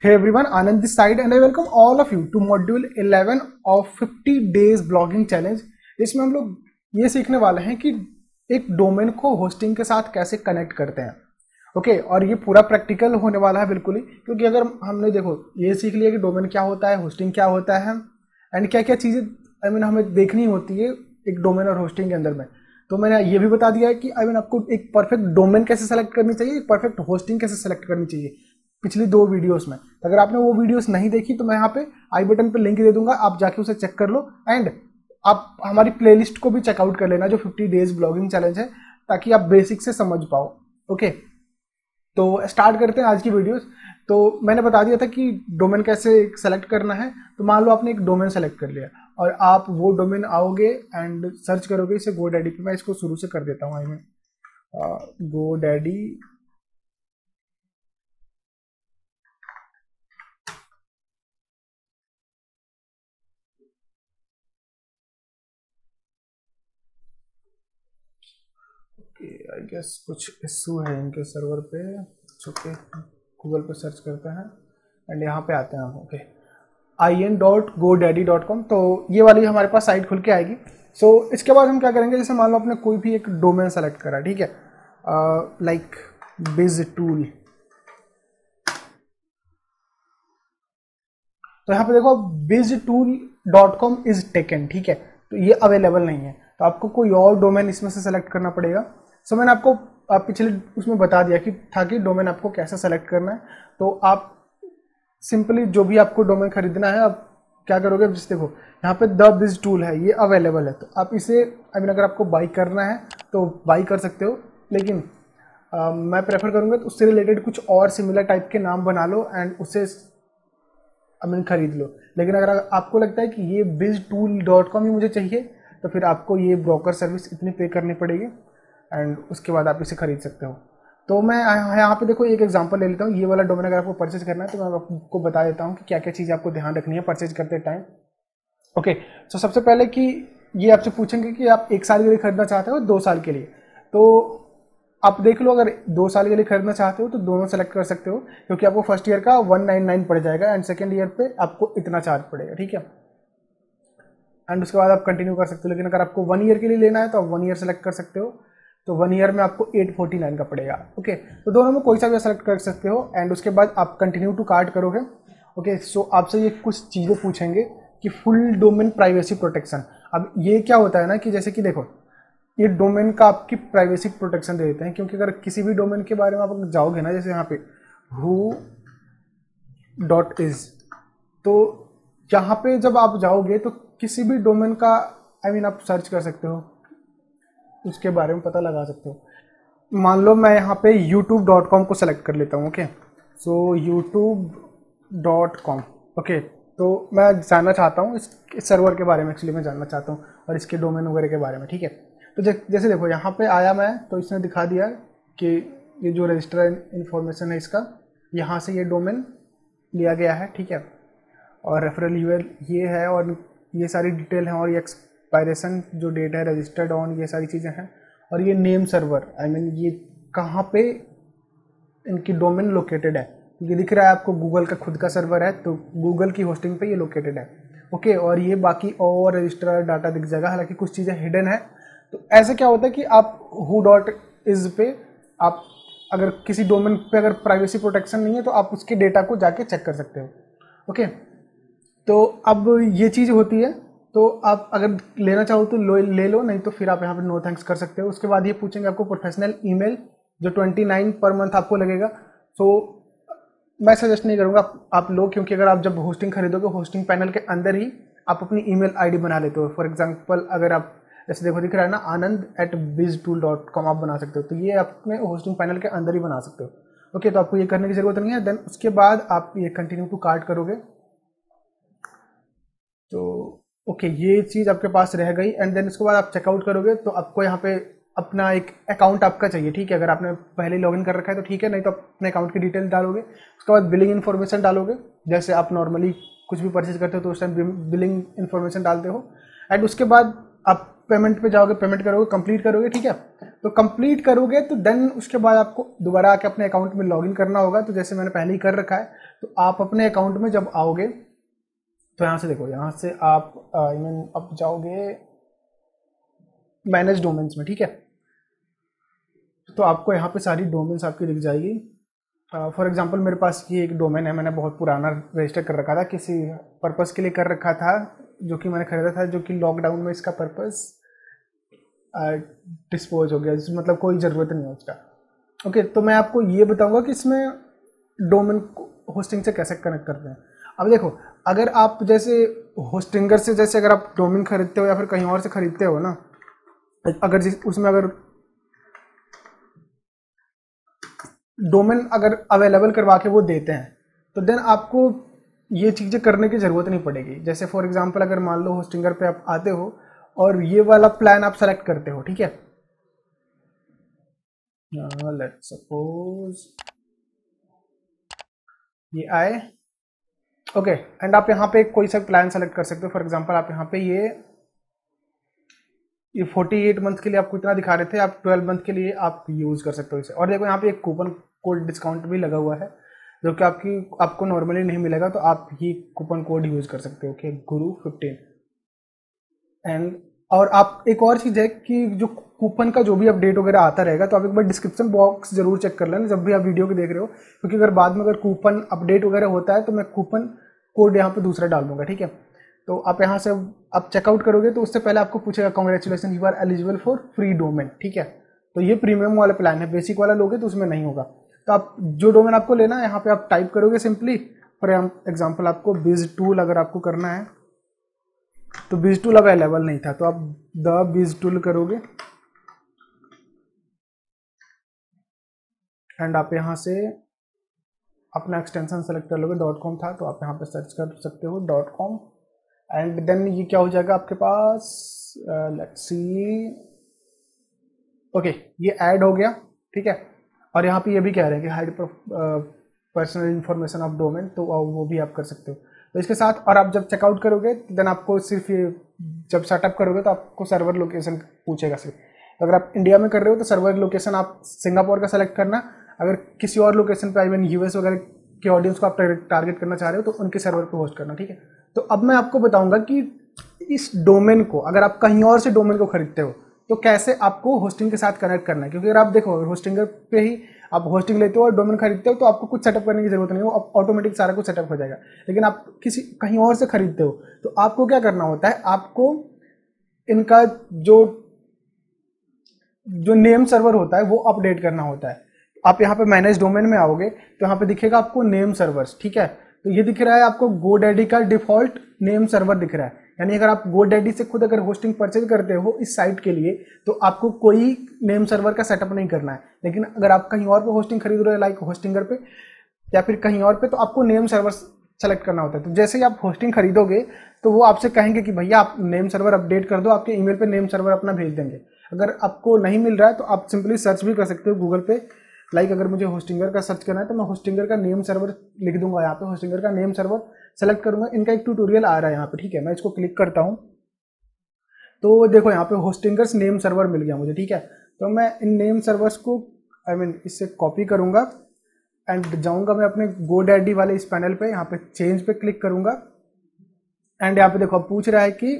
Hey everyone, Anand this side and I welcome all of you to module 11 of 50 days blogging challenge। इसमें हम लोग ये सीखने वाले हैं कि एक डोमेन को होस्टिंग के साथ कैसे कनेक्ट करते हैं। ओके और ये पूरा प्रैक्टिकल होने वाला है बिल्कुल ही, क्योंकि अगर हमने देखो ये सीख लिया कि डोमेन क्या होता है, होस्टिंग क्या होता है एंड क्या क्या चीज़ें हमें देखनी होती है एक डोमेन और होस्टिंग के अंदर में, तो मैंने ये भी बता दिया है कि आपको एक परफेक्ट डोमेन कैसे सेलेक्ट करनी चाहिए, एक परफेक्ट होस्टिंग कैसे सेलेक्ट करनी चाहिए पिछली 2 वीडियोस में। अगर आपने वो वीडियोस नहीं देखी तो मैं यहाँ पे आई बटन पे लिंक दे दूंगा, आप जाके उसे चेक कर लो एंड आप हमारी प्लेलिस्ट को भी चेकआउट कर लेना जो 50 डेज ब्लॉगिंग चैलेंज है, ताकि आप बेसिक से समझ पाओ। ओके तो स्टार्ट करते हैं आज की वीडियोस। तो मैंने बता दिया था कि डोमेन कैसे सेलेक्ट करना है। तो मान लो आपने एक डोमेन सेलेक्ट कर लिया और आप वो डोमेन आओगे एंड सर्च करोगे इसे GoDaddy पे। मैं इसको शुरू से कर देता हूँ, आई में GoDaddy आई गेस कुछ इशू है इनके सर्वर पे। ओके गूगल पे सर्च करते हैं एंड यहाँ पे आते हैं हम। ओके in.godaddy.com, तो ये वाली हमारे पास साइट खुल के आएगी। सो इसके बाद हम क्या करेंगे, जैसे मान लो आपने कोई भी एक डोमेन सेलेक्ट करा, ठीक है, लाइक BizTool। तो यहाँ पे देखो biztool.com इज टेकन, ठीक है, तो ये अवेलेबल नहीं है, तो आपको कोई और डोमेन इसमें से सेलेक्ट करना पड़ेगा। सो मैंने आपको पिछले उसमें बता दिया कि था कि डोमेन आपको कैसे सेलेक्ट करना है। तो आप सिंपली जो भी आपको डोमेन खरीदना है, आप क्या करोगे, जैसे देखो यहाँ पे द BizTool है, ये अवेलेबल है, तो आप इसे अगर आपको बाई करना है तो बाई कर सकते हो, लेकिन मैं प्रेफर करूँगा तो उससे रिलेटेड कुछ और सिमिलर टाइप के नाम बना लो एंड उससे खरीद लो। लेकिन अगर आपको लगता है कि ये biztool.com ही मुझे चाहिए, तो फिर आपको ये ब्रोकर सर्विस इतनी पे करनी पड़ेगी एंड उसके बाद आप इसे खरीद सकते हो। तो मैं यहाँ पे देखो एक एग्जांपल ले लेता हूँ। ये वाला डोमेन अगर आपको परचेज करना है तो मैं आपको बता देता हूँ कि क्या क्या चीज़ें आपको ध्यान रखनी है परचेज करते टाइम। ओके तो सबसे पहले कि ये आपसे पूछेंगे कि आप 1 साल के लिए खरीदना चाहते हो 2 साल के लिए। तो आप देख लो, अगर 2 साल के लिए खरीदना चाहते हो तो दोनों सेलेक्ट कर सकते हो, क्योंकि आपको फर्स्ट ईयर का 199 पड़ जाएगा एंड सेकेंड ईयर पे आपको इतना चार्ज पड़ेगा, ठीक है, एंड उसके बाद आप कंटिन्यू कर सकते हो। लेकिन अगर आपको 1 ईयर के लिए लेना है तो आप 1 ईयर सेलेक्ट कर सकते हो, तो 1 ईयर में आपको 849 का पड़ेगा। ओके तो दोनों में कोई सा भी सेलेक्ट कर सकते हो एंड उसके बाद आप कंटिन्यू टू कार्ट करोगे। ओके सो आपसे ये कुछ चीज़ें पूछेंगे कि फुल डोमेन प्राइवेसी प्रोटेक्शन। अब ये क्या होता है ना कि जैसे कि देखो ये डोमेन का आपकी प्राइवेसी प्रोटेक्शन दे देते हैं, क्योंकि अगर किसी भी डोमेन के बारे में आप जाओगे ना, जैसे यहाँ पे who.is, तो यहाँ पे जब आप जाओगे तो किसी भी डोमेन का आप सर्च कर सकते हो, उसके बारे में पता लगा सकते हो। मान लो मैं यहाँ पे youtube.com को सेलेक्ट कर लेता हूँ। Okay so youtube.com। ओके तो मैं जानना चाहता हूँ इस सर्वर के बारे में, एक्चुअली मैं जानना चाहता हूँ और इसके डोमेन वगैरह के बारे में, ठीक है। तो जैसे देखो यहाँ पे आया मैं, तो इसने दिखा दिया कि ये जो रजिस्टर इन्फॉर्मेशन है इसका, यहाँ से ये डोमेन लिया गया है, ठीक है, और रेफरल यूआरएल ये है और ये सारी डिटेल हैं और ये एक्सपायरेशन जो डेट है, रजिस्टर्ड ऑन, ये सारी चीज़ें हैं, और ये नेम सर्वर ये कहाँ पे इनकी डोमेन लोकेटेड है, क्योंकि दिख रहा है आपको गूगल का खुद का सर्वर है, तो गूगल की होस्टिंग पे ये लोकेटेड है। ओके और ये बाकी और रजिस्टर डाटा दिख जाएगा, हालांकि कुछ चीज़ें हिडन है। तो ऐसे क्या होता है कि आप who.is पे आप अगर किसी डोमेन पे अगर प्राइवेसी प्रोटेक्शन नहीं है तो आप उसके डेटा को जाके चेक कर सकते हो। ओके तो अब ये चीज़ होती है, तो आप अगर लेना चाहो तो ले लो, नहीं तो फिर आप यहाँ पे नो थैंक्स कर सकते हो। उसके बाद ये पूछेंगे आपको प्रोफेशनल ईमेल, जो 29 पर मंथ आपको लगेगा। सो मैं सजेस्ट नहीं करूँगा आप लो, क्योंकि अगर आप जब होस्टिंग खरीदोगे होस्टिंग पैनल के अंदर ही आप अपनी ईमेल आईडी बना लेते हो। फॉर एग्जांपल अगर आप जैसे देखो दिख रहा है ना anand@biztool.com आप बना सकते हो, तो ये आप अपने होस्टिंग पैनल के अंदर ही बना सकते हो। ओके तो आपको ये करने की जरूरत नहीं है। देन उसके बाद आप ये कंटिन्यू टू कार्ट करोगे, तो ओके ये चीज़ आपके पास रह गई एंड देन उसके बाद आप चेकआउट करोगे तो आपको यहाँ पे अपना एक अकाउंट आपका चाहिए, ठीक है। अगर आपने पहले लॉगिन कर रखा है तो ठीक है, नहीं तो आप अपने अकाउंट की डिटेल डालोगे। उसके बाद बिलिंग इन्फॉर्मेशन डालोगे, जैसे आप नॉर्मली कुछ भी परचेज करते हो तो उस टाइम बिलिंग इन्फॉर्मेशन डालते हो एंड उसके बाद आप पेमेंट पे जाओगे, पेमेंट करोगे, कंप्लीट करोगे, ठीक है। तो कंप्लीट करोगे तो देन उसके बाद आपको दोबारा आके अपने अकाउंट में लॉगिन करना होगा। तो जैसे मैंने पहले ही कर रखा है, तो आप अपने अकाउंट में जब आओगे तो यहाँ से देखो, यहाँ से आप अब जाओगे मैनेज डोमेन्स में, ठीक है। तो आपको यहाँ पे सारी डोमेन्स आपकी दिख जाएगी। फॉर एग्जांपल मेरे पास ये एक डोमेन है, मैंने बहुत पुराना रजिस्टर कर रखा था, किसी पर्पस के लिए कर रखा था, जो कि मैंने खरीदा था, जो कि लॉकडाउन में इसका पर्पस डिस्पोज हो गया, मतलब कोई ज़रूरत नहीं है उसका। ओके, तो मैं आपको ये बताऊंगा कि इसमें डोमेन होस्टिंग से कैसे कनेक्ट करते हैं। अब देखो, अगर आप जैसे होस्टिंगर से जैसे अगर आप डोमेन खरीदते हो या फिर कहीं और से खरीदते हो ना, अगर उसमें अगर डोमेन अगर अवेलेबल करवा के वो देते हैं, तो देन आपको ये चीज़ें करने की ज़रूरत नहीं पड़ेगी। जैसे फॉर एग्जांपल अगर मान लो होस्टिंगर पे आप आते हो और ये वाला प्लान आप सेलेक्ट करते हो, ठीक है। लेट्स सपोज ये आए, ओके, एंड आप यहाँ पे कोई सा प्लान सेलेक्ट कर सकते हो। फॉर एग्जांपल आप यहाँ पे ये 48 मंथ के लिए आपको इतना दिखा रहे थे, आप 12 मंथ के लिए आप यूज़ कर सकते हो इसे। और देखो यहाँ पे एक कूपन कोड डिस्काउंट भी लगा हुआ है, जो कि आपको नॉर्मली नहीं मिलेगा, तो आप ये कूपन कोड यूज़ कर सकते हो, ओके, गुरु 15। एंड और आप एक और चीज़ है कि जो कूपन का जो भी अपडेट वगैरह आता रहेगा, तो आप एक बार डिस्क्रिप्शन बॉक्स जरूर चेक कर लेना जब भी आप वीडियो को देख रहे हो, क्योंकि अगर बाद में अगर कूपन अपडेट वगैरह होता है तो मैं कूपन कोड यहाँ पे दूसरा डाल दूंगा, ठीक है। तो आप यहाँ से आप चेकआउट करोगे तो उससे पहले आपको पूछेगा congratulations you are eligible for free domain, ठीक है। तो ये प्रीमियम वाला प्लान है, बेसिक वाला लोगे तो उसमें नहीं होगा। तो आप जो डोमेन आपको लेना है यहाँ पे आप टाइप करोगे सिंपली। फॉर एग्जाम्पल आपको बिज टूल अगर आपको करना है, तो बिज टूल अवेलेबल नहीं था, तो आप द बिज टूल करोगे एंड आप यहाँ से अपना एक्सटेंशन सेलेक्ट कर लोगे। .com था तो आप यहाँ पे सर्च कर सकते हो .com एंड देन ये क्या हो जाएगा आपके पास, लेट्स सी, ओके, ये ऐड हो गया, ठीक है। और यहाँ पे ये भी कह रहे हैं कि hide personal information of domain, तो वो भी आप कर सकते हो। तो इसके साथ और आप जब चेकआउट करोगे देन आपको सिर्फ ये जब सेटअप करोगे तो आपको सर्वर लोकेशन पूछेगा सिर्फ। तो अगर आप इंडिया में कर रहे हो तो सर्वर लोकेशन आप सिंगापुर का सेलेक्ट करना। अगर किसी और लोकेशन पे आई मीन यूएस वगैरह के ऑडियंस को आप टारगेट करना चाह रहे हो तो उनके सर्वर पे होस्ट करना, ठीक है। तो अब मैं आपको बताऊंगा कि इस डोमेन को अगर आप कहीं और से डोमेन को खरीदते हो तो कैसे आपको होस्टिंग के साथ कनेक्ट करना है। क्योंकि अगर आप देखो होस्टिंगर पे ही आप होस्टिंग लेते हो और डोमेन खरीदते हो तो आपको कुछ सेटअप करने की जरूरत नहीं हो, ऑटोमेटिक सारा कुछ सेटअप हो जाएगा। लेकिन आप किसी कहीं और से खरीदते हो तो आपको क्या करना होता है, आपको इनका जो नेम सर्वर होता है वो अपडेट करना होता है। आप यहाँ पे मैनेज डोमेन में आओगे तो यहाँ पे दिखेगा आपको नेम सर्वर्स, ठीक है। तो ये दिख रहा है आपको GoDaddy का डिफॉल्ट नेम सर्वर दिख रहा है। यानी अगर आप GoDaddy से खुद अगर होस्टिंग परचेज करते हो इस साइट के लिए तो आपको कोई नेम सर्वर का सेटअप नहीं करना है। लेकिन अगर आप कहीं और पे होस्टिंग खरीद रहे हो लाइक होस्टिंगर पे या फिर कहीं और पे, तो आपको नेम सर्वर सेलेक्ट करना होता है। तो जैसे ही आप होस्टिंग खरीदोगे तो वो आपसे कहेंगे कि भैया आप नेम सर्वर अपडेट कर दो, आपके ईमेल पे नेम सर्वर अपना भेज देंगे। अगर आपको नहीं मिल रहा है तो आप सिंपली सर्च भी कर सकते हो गूगल पे, लाइक अगर मुझे होस्टिंगर का सर्च करना है तो मैं होस्टिंगर का नेम सर्वर लिख दूंगा, यहाँ पे होस्टिंगर का नेम सर्वर सेलेक्ट करूंगा। इनका एक ट्यूटोरियल आ रहा है यहाँ पे, ठीक है। मैं इसको क्लिक करता हूँ तो देखो यहाँ पे होस्टिंगर्स नेम सर्वर मिल गया मुझे, ठीक है। तो मैं इन नेम सर्वर्स को इससे कॉपी करूंगा एंड जाऊंगा मैं अपने GoDaddy वाले इस पैनल पे, यहाँ पे चेंज पे क्लिक करूंगा एंड यहाँ पे देखो पूछ रहा है कि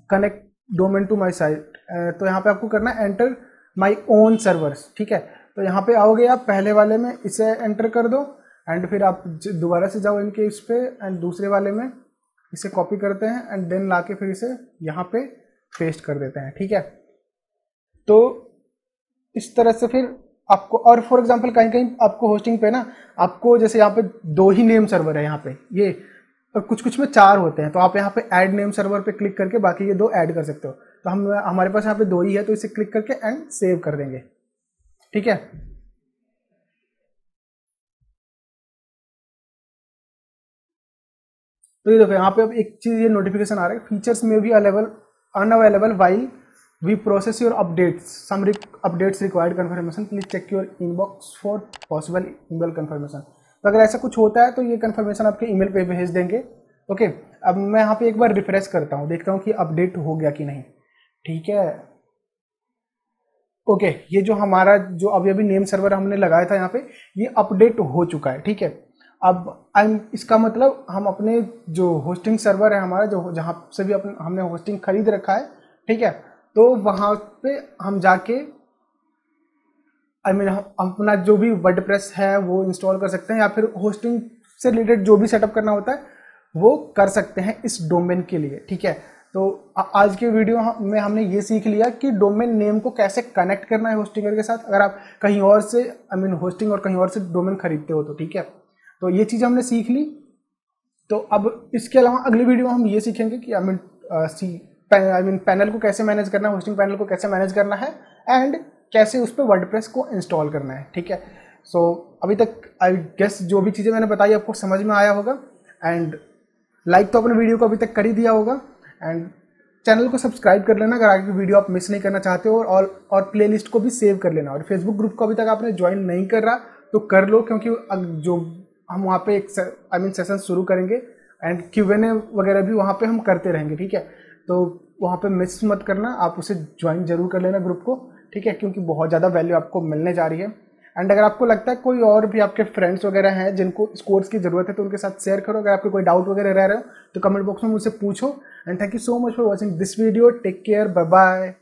connect domain to my site. तो यहाँ पे आपको करना है एंटर माई ओन सर्वर्स, ठीक है। तो यहाँ पे आओगे आप पहले वाले में इसे एंटर कर दो एंड फिर आप दोबारा से जाओ इनके इस पे एंड दूसरे वाले में इसे कॉपी करते हैं एंड देन लाके फिर इसे यहाँ पे पेस्ट कर देते हैं, ठीक है। तो इस तरह से फिर आपको, और फॉर एग्जांपल कहीं कहीं आपको होस्टिंग पे ना आपको जैसे यहाँ पे 2 ही नेम सर्वर है यहाँ पे ये, और कुछ कुछ में 4 होते हैं, तो आप यहाँ पे ऐड नेम सर्वर पे क्लिक करके बाकी ये 2 ऐड कर सकते हो। तो हमारे पास यहाँ पे 2 ही है तो इसे क्लिक करके एंड सेव कर देंगे, ठीक है। तो ये देखो यहाँ पे अब एक चीज ये नोटिफिकेशन आ रहा है, फीचर्स में भी unavailable while we process your updates, some updates required confirmation, please check your inbox for possible email confirmation. तो अगर ऐसा कुछ होता है तो ये कंफर्मेशन आपके ईमेल पे भेज देंगे ओके, अब मैं यहाँ पे एक बार रिफ्रेश करता हूँ, देखता हूँ कि अपडेट हो गया कि नहीं। ठीक है, ओके, ये जो हमारा जो अभी अभी नेम सर्वर हमने लगाया था यहाँ पे, ये अपडेट हो चुका है। ठीक है, अब इसका मतलब हम अपने जो होस्टिंग सर्वर है हमारा, जो जहाँ से भी हमने होस्टिंग खरीद रखा है, ठीक है, तो वहाँ पे हम जाके हम अपना जो भी वर्डप्रेस है वो इंस्टॉल कर सकते हैं, या फिर होस्टिंग से रिलेटेड जो भी सेटअप करना होता है वो कर सकते हैं इस डोमेन के लिए। ठीक है, तो आज के वीडियो में हमने ये सीख लिया कि डोमेन नेम को कैसे कनेक्ट करना है होस्टिंगर के साथ, अगर आप कहीं और से होस्टिंग और कहीं और से डोमेन खरीदते हो तो। ठीक है, तो ये चीज़ हमने सीख ली। तो अब इसके अलावा अगली वीडियो में हम ये सीखेंगे कि पैनल को कैसे मैनेज करना है, होस्टिंग पैनल को कैसे मैनेज करना है, एंड कैसे उस पर वर्डप्रेस को इंस्टॉल करना है। ठीक है, सो अभी तक आई गेस जो भी चीज़ें मैंने बताई आपको समझ में आया होगा, एंड लाइक तो अपने वीडियो को अभी तक कर ही दिया होगा, एंड चैनल को सब्सक्राइब कर लेना अगर आगे की वीडियो आप मिस नहीं करना चाहते हो, और प्लेलिस्ट को भी सेव कर लेना, और फेसबुक ग्रुप को अभी तक आपने ज्वाइन नहीं कर रहा तो कर लो, क्योंकि जो हम वहाँ पे एक सेशन शुरू करेंगे, एंड Q&A वगैरह भी वहाँ पे हम करते रहेंगे। ठीक है, तो वहाँ पे मिस मत करना, आप उसे ज्वाइन जरूर कर लेना ग्रुप को। ठीक है, क्योंकि बहुत ज़्यादा वैल्यू आपको मिलने जा रही है। एंड अगर आपको लगता है कोई और भी आपके फ्रेंड्स वगैरह हैं जिनको इस कोर्स की ज़रूरत है तो उनके साथ शेयर करो। अगर आपको कोई डाउट वगैरह रह रहा हो तो कमेंट बॉक्स में मुझसे पूछो। And thank you so much for watching this video. Take care, bye bye.